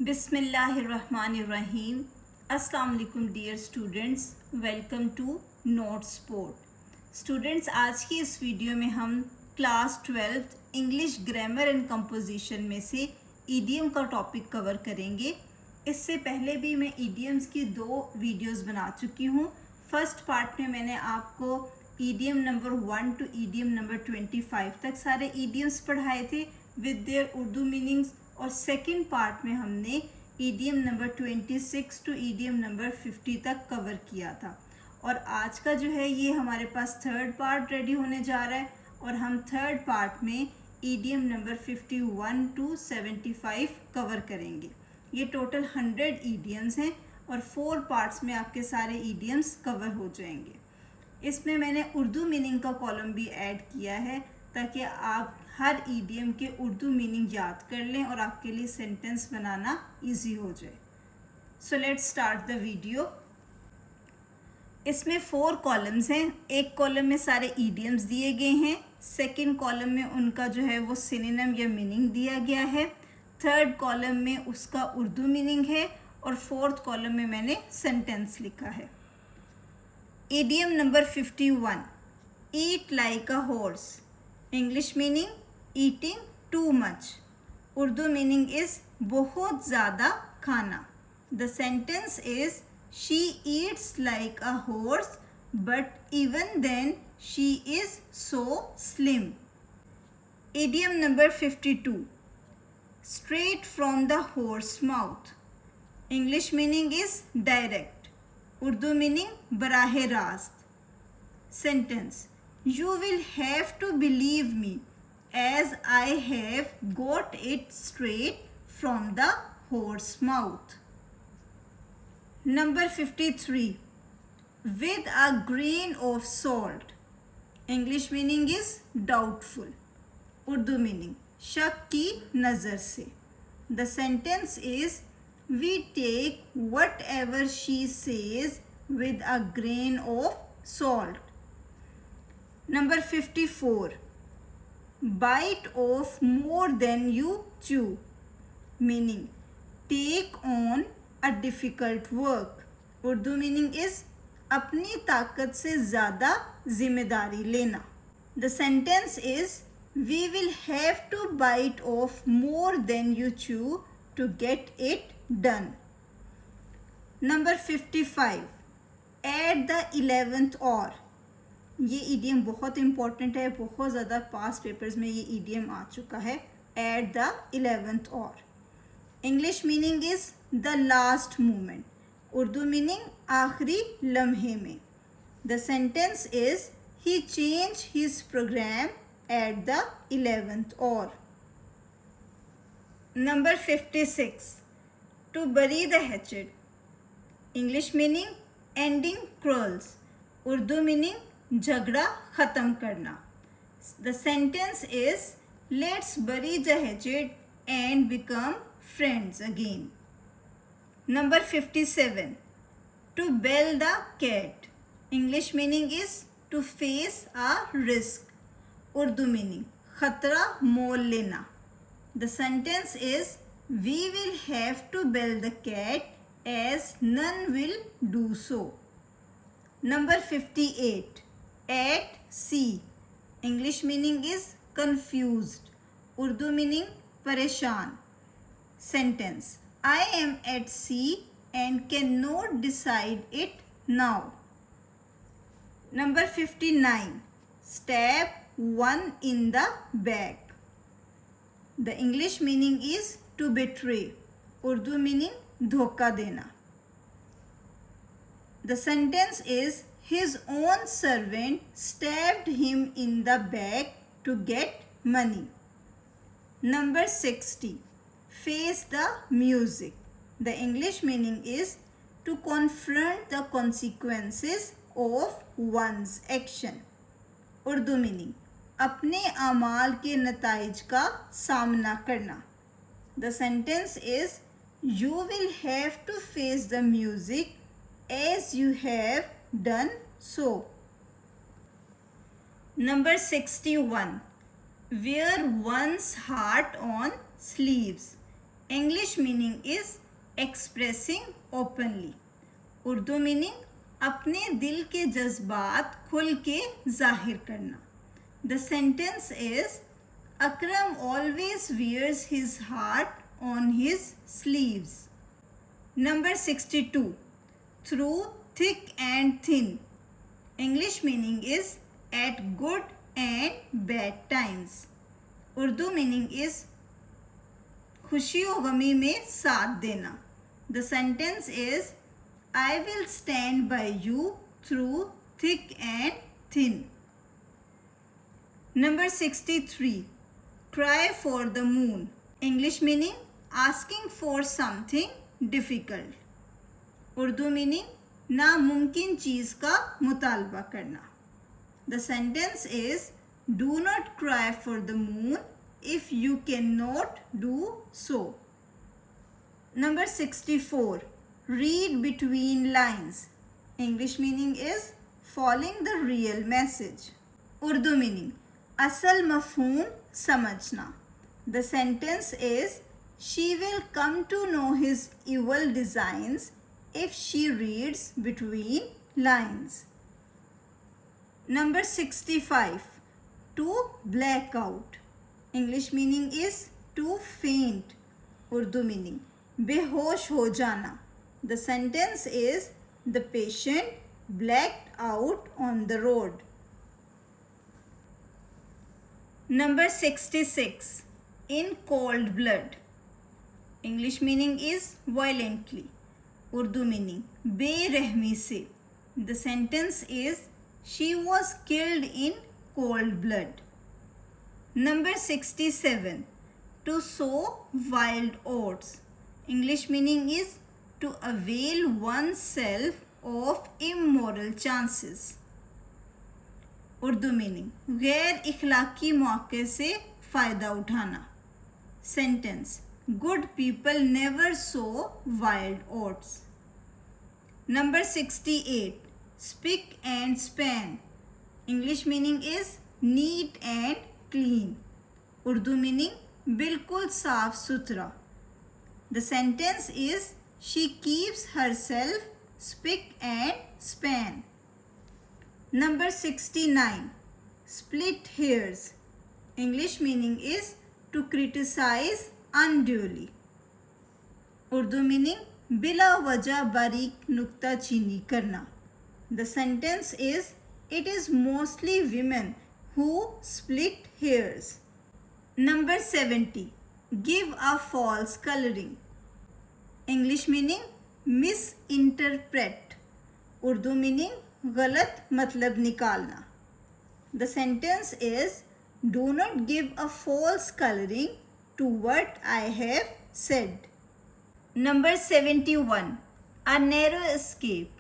बिस्मिल्लाहिर्रहमानिर्रहीम। अस्सलाम वालेकुम dear students, welcome to note sport. Students, आज की इस वीडियो में हम class 12 English grammar and composition में से ईडियम का टॉपिक कवर करेंगे। इससे पहले भी मैं ईडियम्स की 2 वीडियोस बना चुकी हूँ। फर्स्ट पार्ट में मैंने आपको idiom number 1 to idiom number 25 तक सारे ईडियम्स पढ़ाए थे विद देयर उर्दू मीनिंग्स, और सेकंड पार्ट में हमने idiom number 26 to idiom number 50 तक कवर किया था। और आज का जो है ये हमारे पास थर्ड पार्ट रेडी होने जा रहा है, और हम थर्ड पार्ट में ईडियम नंबर 51 टू 75 कवर करेंगे। ये टोटल 100 ईडियम्स हैं और 4 पार्ट्स में आपके सारे ईडियम्स कवर हो जाएंगे। इसमें मैंने उर्दू मीनिंग का कॉलम भी ऐड किया है ताकि आप हर ईडियम के उर्दू मीनिंग याद कर लें और आपके लिए सेंटेंस बनाना इजी हो जाए। So let's start the video. इसमें 4 कॉलम्स हैं। एक कॉलम में सारे ईडियम्स दिए गए हैं, सेकंड कॉलम में उनका जो है वो सिनोनिम या मीनिंग दिया गया है, थर्ड कॉलम में उसका उर्दू मीनिंग है, और फोर्थ कॉलम में मैंने सेंटेंस लिखा है। Idiom number 51, eat like a horse. English meaning eating too much. Urdu meaning is बहुत ज़्यादा खाना. The sentence is she eats like a horse, but even then she is so slim. Idiom number 52, straight from the horse mouth. English meaning is direct. Urdu meaning बराहे रास्त. Sentence, you will have to believe me as I have got it straight from the horse mouth. Number 53, with a grain of salt. English meaning is doubtful. Urdu meaning शक की नज़र से. The sentence is we take whatever she says with a grain of salt. Number 54, bite off more than you chew. Meaning take on a difficult work. Urdu meaning is अपनी ताकत से ज़्यादा जिम्मेदारी लेना. The sentence is we will have to bite off more than you chew to get it done. Number 55, at the 11th hour. ये idiom बहुत important है, बहुत ज़्यादा पास पेपर्स में ये ईडियम आ चुका है. at the 11th hour. English meaning is the last moment. Urdu meaning आखिरी लम्हे में. The sentence is he changed his program at the 11th hour. Number 56, to bury the hatchet. English meaning ending quarrels. Urdu meaning झगड़ा ख़त्म करना. The sentence is let's bury the hatchet and become friends again. Number 57, to bail the cat. English meaning is to face a risk. Urdu meaning खतरा मोल लेना. The sentence is we will have to bail the cat as none will do so. Number 58, at sea. English meaning is confused. Urdu meaning परेशान. Sentence, I am at sea and cannot decide it now. Number 59, stab one in the back. The English meaning is to betray. Urdu meaning धोखा देना. The sentence is his own servant stabbed him in the back to get money. Number 60, face the music. The English meaning is to confront the consequences of one's action. Urdu meaning अपने अमाल के नताइज का सामना करना. The sentence is you will have to face the music as you have done so. Number 61, wear one's heart on sleeves. English meaning is expressing openly. Urdu meaning अपने दिल के जज्बात खुल के जाहिर करना. The sentence is Akram always wears his heart on his sleeves. Number 62. Through thick and thin. English meaning is at good and bad times. Urdu meaning is खुशी और गमी में साथ देना. The sentence is I will stand by you through thick and thin. Number 63. Cry for the moon. English meaning asking for something difficult. Urdu meaning नामुमकिन चीज़ का मुतालबा करना. The sentence is do not cry for the moon if you cannot do so. Number 64. Read between lines. English meaning is following the real message. Urdu meaning असल मफहूम समझना. The sentence is she will come to know his evil designs if she reads between lines. Number 65. To black out. English meaning is to faint. Urdu meaning बेहोश हो जाना. The sentence is the patient blacked out on the road. Number 66. In cold blood. English meaning is violently. Urdu meaning बेरहमी से. The sentence is she was killed in cold blood. Number 67. To sow wild oats. English meaning is to avail oneself of immoral chances. Urdu meaning गैर इखलाकी मौके से फ़ायदा उठाना. Sentence good people never sow wild oats. Number 68. Spick and span. English meaning is neat and clean. Urdu meaning बिल्कुल साफ सुथरा. The sentence is she keeps herself spick and span. Number 69. Split hairs. English meaning is to criticize unduly. Urdu meaning बिला वजह बारीक नुक्ताचीनी करना. The sentence is it is mostly women who split hairs. Number 70. Give a false coloring. English meaning misinterpret. Urdu meaning गलत मतलब निकालना. The sentence is do not give a false coloring to what I have said. Number 71. A narrow escape.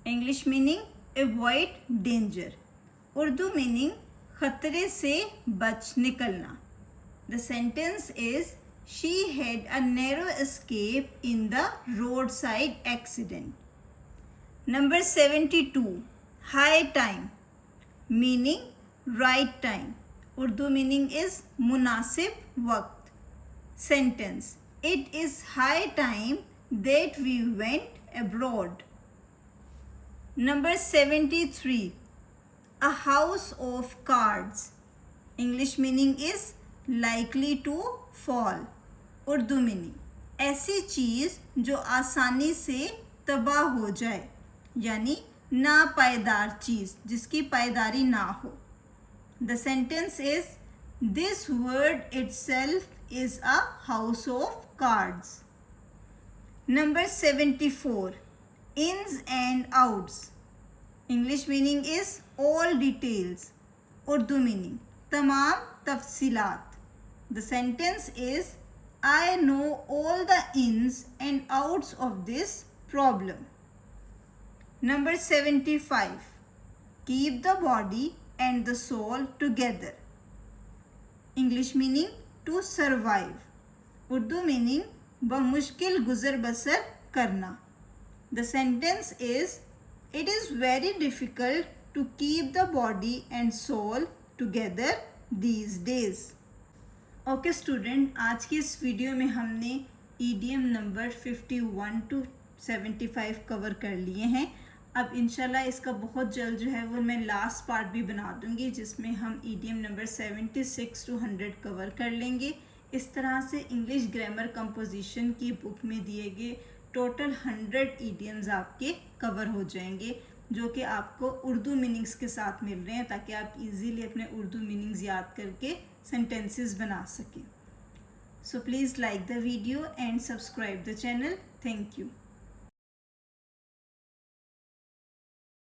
English meaning avoid danger. Urdu meaning खतरे से बच निकलना. The sentence is she had a narrow escape in the roadside accident. Number 72. High time. Meaning right time. Urdu meaning is munasib waqt. Sentence it is high time that we went abroad. Number 73. A house of cards. English meaning is likely to fall. Urdu meaning ऐसी चीज़ जो आसानी से तबाह हो जाए, यानी नापायदार चीज़ जिसकी पायदारी ना हो. The sentence is this word itself is a house of cards. Number 74. Ins and outs. English meaning is all details. Urdu meaning तमाम तफसीलात. The sentence is I know all the ins and outs of this problem. Number 75. Keep the body and the soul together. English meaning to survive. Urdu meaning बमुश्किल गुजर बसर करना. The sentence is it is very difficult to keep the body and soul together these days. Okay student, आज की इस video में हमने idiom number 51 to 75 cover कर लिए हैं। अब इंशाल्लाह इसका बहुत जल्द जो है वो मैं लास्ट पार्ट भी बना दूंगी जिसमें हम ईडियम नंबर 76 टू 100 कवर कर लेंगे। इस तरह से इंग्लिश ग्रामर कंपोजिशन की बुक में दिए गए टोटल 100 ईडियम्स आपके कवर हो जाएंगे, जो कि आपको उर्दू मीनिंग्स के साथ मिल रहे हैं, ताकि आप इजीली अपने उर्दू मीनिंग्स याद करके सेंटेंसेस बना सकें। So please like the video and subscribe the channel. Thank you.